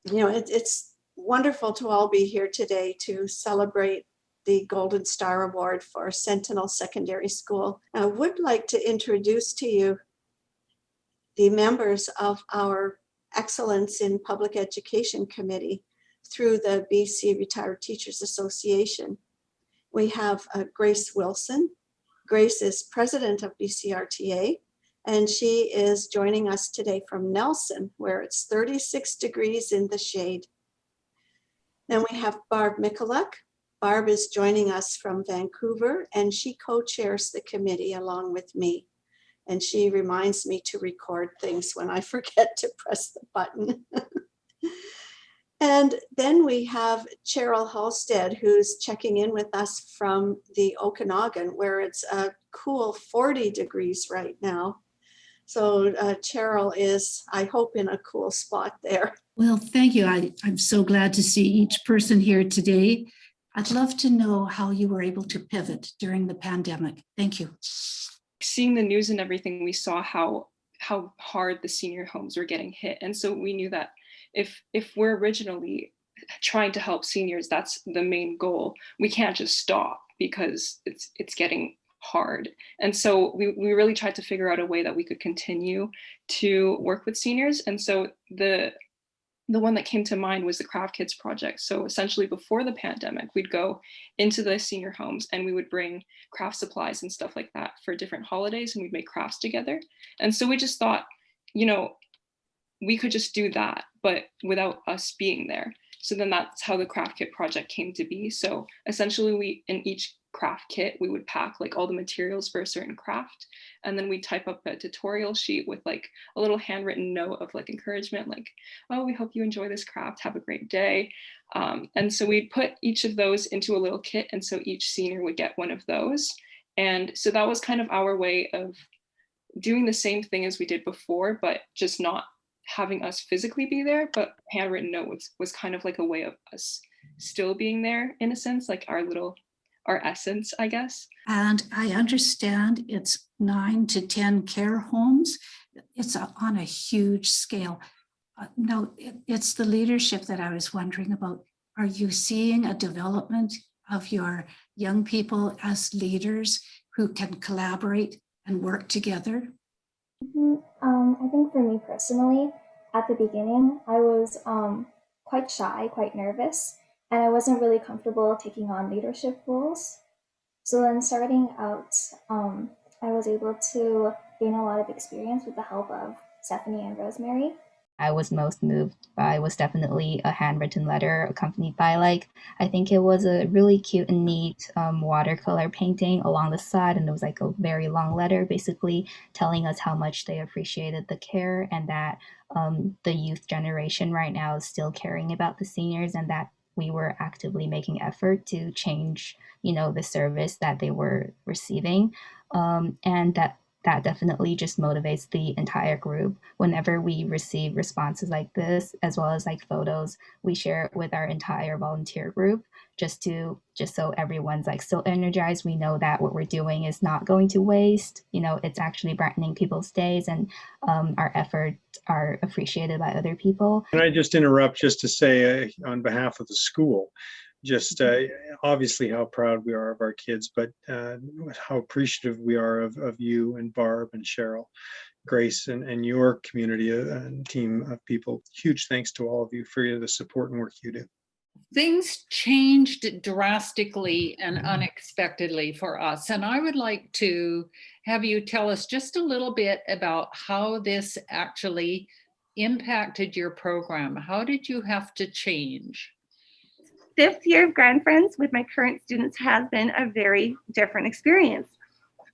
It's wonderful to all be here today to celebrate the Golden Star Award for Sentinel Secondary School. I would like to introduce to you the members of our Excellence in Public Education Committee through the BC Retired Teachers Association. We have Grace Wilson. Grace is president of BCRTA, and she is joining us today from Nelson, where it's 36 degrees in the shade. Then we have Barb Michaluk. Barb is joining us from Vancouver, and she co-chairs the committee along with me. And she reminds me to record things when I forget to press the button. And then we have Cheryl Halstead, who's checking in with us from the Okanagan, where it's a cool 40 degrees right now. So Cheryl is, I hope, in a cool spot there. Well, thank you. I'm so glad to see each person here today. I'd love to know how you were able to pivot during the pandemic. Thank you. Seeing the news and everything, we saw how hard the senior homes were getting hit. And so we knew that if we're originally trying to help seniors, that's the main goal. We can't just stop because it's getting hard. And so we really tried to figure out a way that we could continue to work with seniors. And so the one that came to mind was the Craft Kits project. So essentially before the pandemic, we'd go into the senior homes and we would bring craft supplies and stuff like that for different holidays, and we'd make crafts together. And so we just thought, we could just do that, but without us being there. So then that's how the Craft Kit project came to be. So essentially we, in each craft kit, we would pack like all the materials for a certain craft, and then we type up a tutorial sheet with like a little handwritten note of like encouragement, like, oh, we hope you enjoy this craft, have a great day. And so we'd put each of those into a little kit, and so each senior would get one of those. And so that was kind of our way of doing the same thing as we did before, but just not having us physically be there, but handwritten note was kind of like a way of us still being there, in a sense, like our essence, I guess. And I understand it's 9 to 10 care homes. It's on a huge scale. No, it's the leadership that I was wondering about. Are you seeing a development of your young people as leaders who can collaborate and work together? I think for me personally, at the beginning, I was quite shy, quite nervous, and I wasn't really comfortable taking on leadership roles. So then starting out, I was able to gain a lot of experience with the help of Stephanie and Rosemary. I was most moved by was definitely a handwritten letter accompanied by I think it was a really cute and neat watercolor painting along the side, and it was like a very long letter basically telling us how much they appreciated the care, and that the youth generation right now is still caring about the seniors, and that we were actively making effort to change the service that they were receiving, and that definitely just motivates the entire group. Whenever we receive responses like this, as well as photos, we share it with our entire volunteer group, just so everyone's still energized. We know that what we're doing is not going to waste. It's actually brightening people's days, and our efforts are appreciated by other people. Can I just interrupt just to say on behalf of the school, just obviously how proud we are of our kids, but how appreciative we are of you and Barb and Cheryl, Grace, and your community and team of people. Huge thanks to all of you for the support and work you do. Things changed drastically and unexpectedly for us. And I would like to have you tell us just a little bit about how this actually impacted your program. How did you have to change? Fifth year of Grand Friends with my current students has been a very different experience.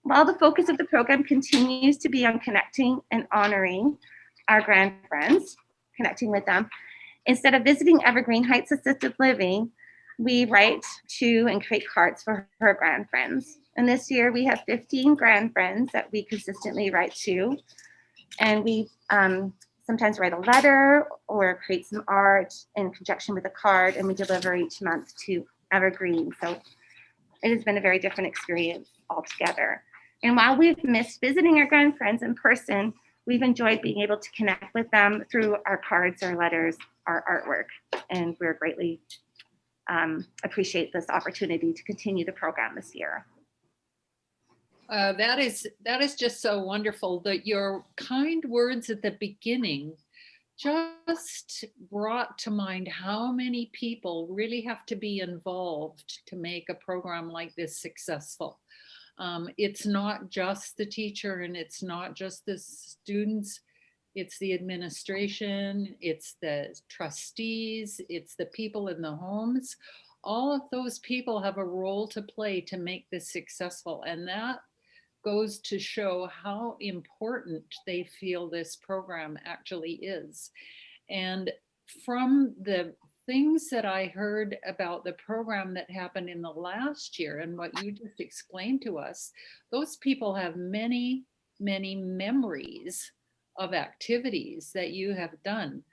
While the focus of the program continues to be on connecting and honoring our Grand Friends, connecting with them, instead of visiting Evergreen Heights Assisted Living, we write to and create cards for her Grand Friends. And this year we have 15 Grand Friends that we consistently write to. And we sometimes write a letter or create some art in conjunction with a card, and we deliver each month to Evergreen. So it has been a very different experience altogether. And while we've missed visiting our Grand Friends in person, we've enjoyed being able to connect with them through our cards, our letters, our artwork. And we're greatly appreciate this opportunity to continue the program this year. That is just so wonderful that your kind words at the beginning just brought to mind how many people really have to be involved to make a program like this successful. It's not just the teacher and it's not just the students, it's the administration, it's the trustees, it's the people in the homes. All of those people have a role to play to make this successful, and that goes to show how important they feel this program actually is. And from the things that I heard about the program that happened in the last year and what you just explained to us, those people have many, many memories of activities that you have done.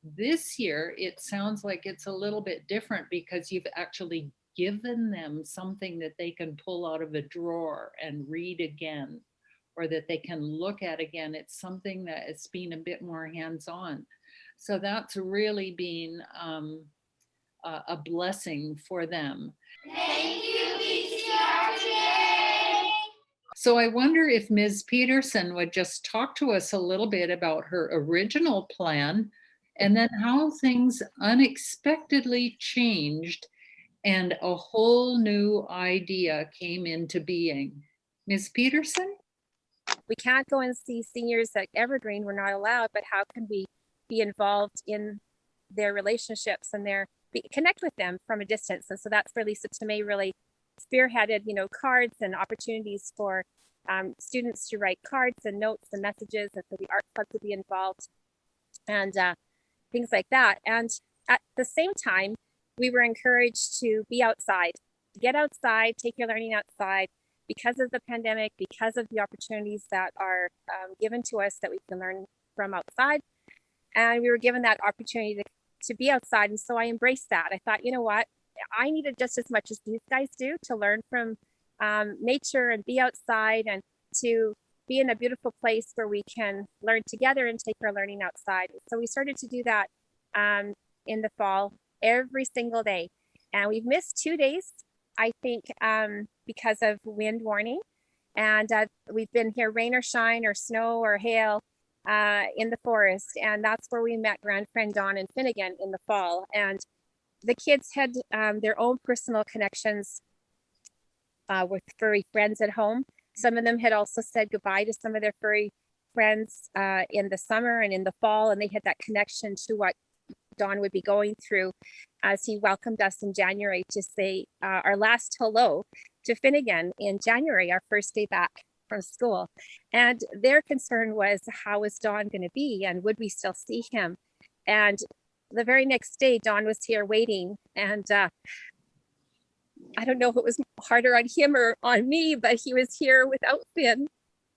This year, it sounds like it's a little bit different because you've actually given them something that they can pull out of a drawer and read again, or that they can look at again. It's something that has been a bit more hands-on. So that's really been a blessing for them. Thank you, BCRTA. So I wonder if Ms. Peterson would just talk to us a little bit about her original plan and then how things unexpectedly changed and a whole new idea came into being. Ms. Peterson? We can't go and see seniors at Evergreen, we're not allowed, but how can we be involved in their relationships and connect with them from a distance? And so that's where Lisa Tomei really spearheaded, cards and opportunities for students to write cards and notes and messages, and for the art club to be involved and things like that. And at the same time, we were encouraged to be outside, get outside, take your learning outside because of the pandemic, because of the opportunities that are given to us that we can learn from outside. And we were given that opportunity to be outside. And so I embraced that. I thought, you know what, I needed just as much as these guys do to learn from nature and be outside and to be in a beautiful place where we can learn together and take our learning outside. So we started to do that in the fall every single day. And we've missed 2 days, I think, because of wind warning. And we've been here rain or shine or snow or hail in the forest. And that's where we met grandfriend Dawn and Finnegan in the fall. And the kids had their own personal connections with furry friends at home. Some of them had also said goodbye to some of their furry friends in the summer and in the fall, and they had that connection to what Don would be going through as he welcomed us in January to say our last hello to Finnegan in January, our first day back from school. And their concern was, how was Don going to be and would we still see him? And the very next day, Don was here waiting, and I don't know if it was harder on him or on me, but he was here without Finn.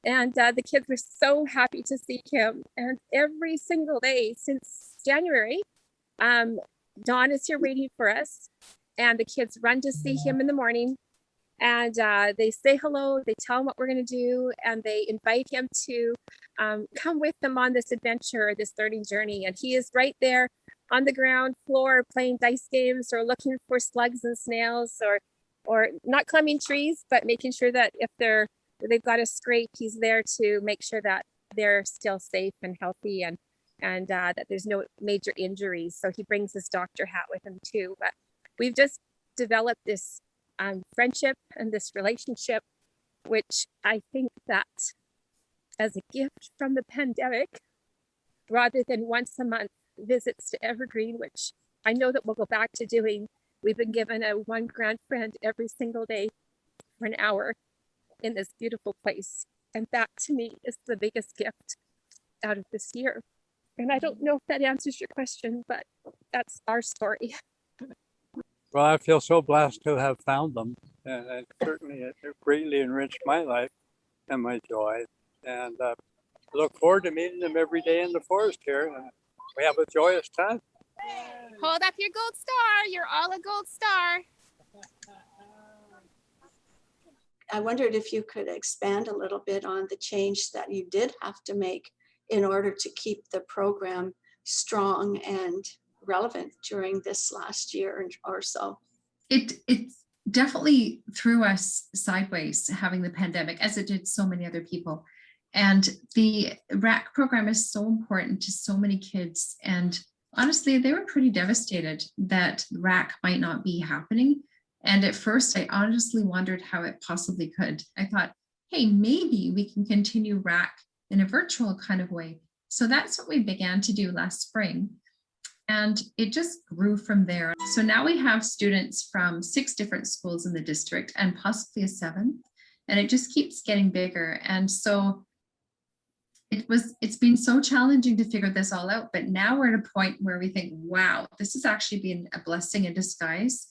And the kids were so happy to see him. And every single day since January, Don is here waiting for us. And the kids run to see him in the morning. And they say hello, they tell him what we're going to do, and they invite him to come with them on this adventure, this learning journey. And he is right there on the ground floor playing dice games or looking for slugs and snails, or not climbing trees, but making sure that if they've got a scrape, he's there to make sure that they're still safe and healthy and that there's no major injuries. So he brings his doctor hat with him too. But we've just developed this friendship and this relationship, which I think that as a gift from the pandemic, rather than once a month visits to Evergreen, which I know that we'll go back to doing, we've been given a one grand friend every single day for an hour in this beautiful place. And that to me is the biggest gift out of this year. And I don't know if that answers your question, but that's our story. Well, I feel so blessed to have found them, and certainly it greatly enriched my life and my joy. And look forward to meeting them every day in the forest here. We have a joyous time. Hold up your gold star. You're all a gold star. I wondered if you could expand a little bit on the change that you did have to make in order to keep the program strong and relevant during this last year or so. It definitely threw us sideways having the pandemic, as it did so many other people. And the RAC program is so important to so many kids. And honestly, they were pretty devastated that RAC might not be happening. And at first, I honestly wondered how it possibly could. I thought, hey, maybe we can continue RAC in a virtual kind of way. So that's what we began to do last spring. And it just grew from there. So now we have students from 6 different schools in the district and possibly a 7th. And it just keeps getting bigger. And so it's been so challenging to figure this all out. But now we're at a point where we think, wow, this has actually been a blessing in disguise.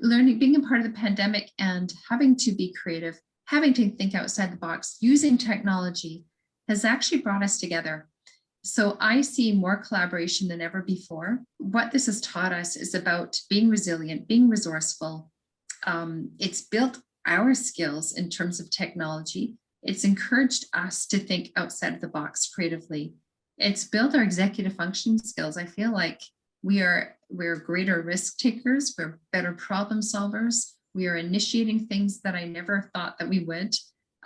Learning, being a part of the pandemic and having to be creative, having to think outside the box, using technology has actually brought us together. So I see more collaboration than ever before. What this has taught us is about being resilient, being resourceful. It's built our skills in terms of technology. It's encouraged us to think outside of the box creatively. It's built our executive functioning skills. I feel like we're greater risk takers, we're better problem solvers. We are initiating things that I never thought that we would.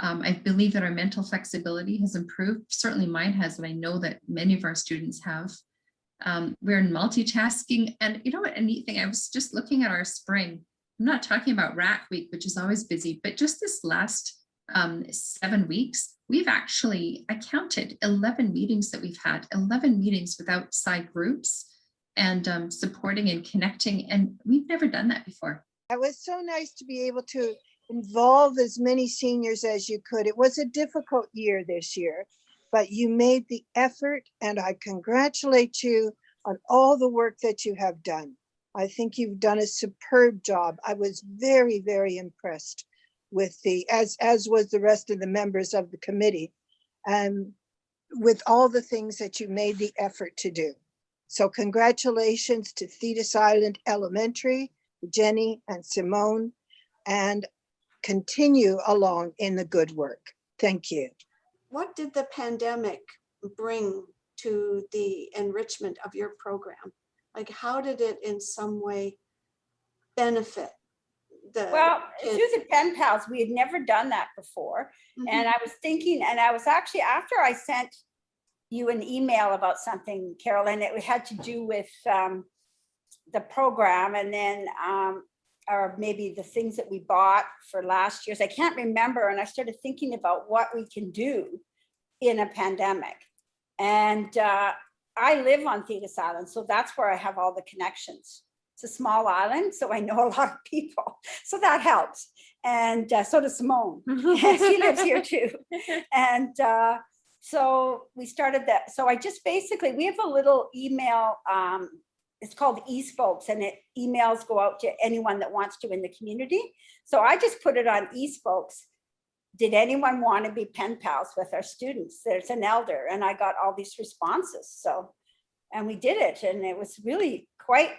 I believe that our mental flexibility has improved. Certainly mine has, but I know that many of our students have. We're multitasking. And you know what, a neat thing, I was just looking at our spring. I'm not talking about RAC week, which is always busy, but just this last 7 weeks, we've actually, I counted 11 meetings that we've had, 11 meetings with outside groups and supporting and connecting. And we've never done that before. It was so nice to be able to involve as many seniors as you could. It was a difficult year this year, but you made the effort, and I congratulate you on all the work that you have done. I think you've done a superb job. I was very, very impressed with as was the rest of the members of the committee, and with all the things that you made the effort to do. So congratulations to Thetis Island Elementary, Jenny and Simone, and continue along in the good work. Thank you. What did the pandemic bring to the enrichment of your program? Like, how did it in some way benefit the kids? Susan Pen Pals, we had never done that before. Mhm. And I was thinking, and I was actually, after I sent you an email about something, Carolyn, it had to do with the program, and then or maybe the things that we bought for last year's. I can't remember. And I started thinking about what we can do in a pandemic. And I live on Thetis Island, so that's where I have all the connections. It's a small island, so I know a lot of people. So that helps. And so does Simone. She lives here too. And so we started that. So I just basically, we have a little email, it's called eSpokes, and emails go out to anyone that wants to in the community. So I just put it on eSpokes. Did anyone want to be pen pals with our students? There's an elder, and I got all these responses. So, and we did it, and it was really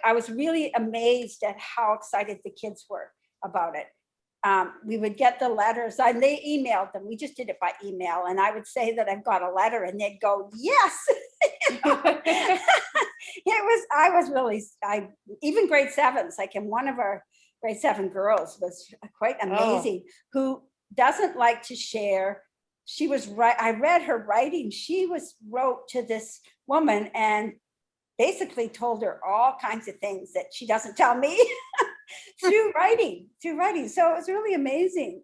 I was really amazed at how excited the kids were about it. We would get the letters, they emailed them. We just did it by email. And I would say that I've got a letter, and they'd go, yes. Even grade 7s, like in one of our grade 7 girls was quite amazing, who doesn't like to share. She was right. I read her writing. She wrote to this woman and basically told her all kinds of things that she doesn't tell me through writing. So it was really amazing.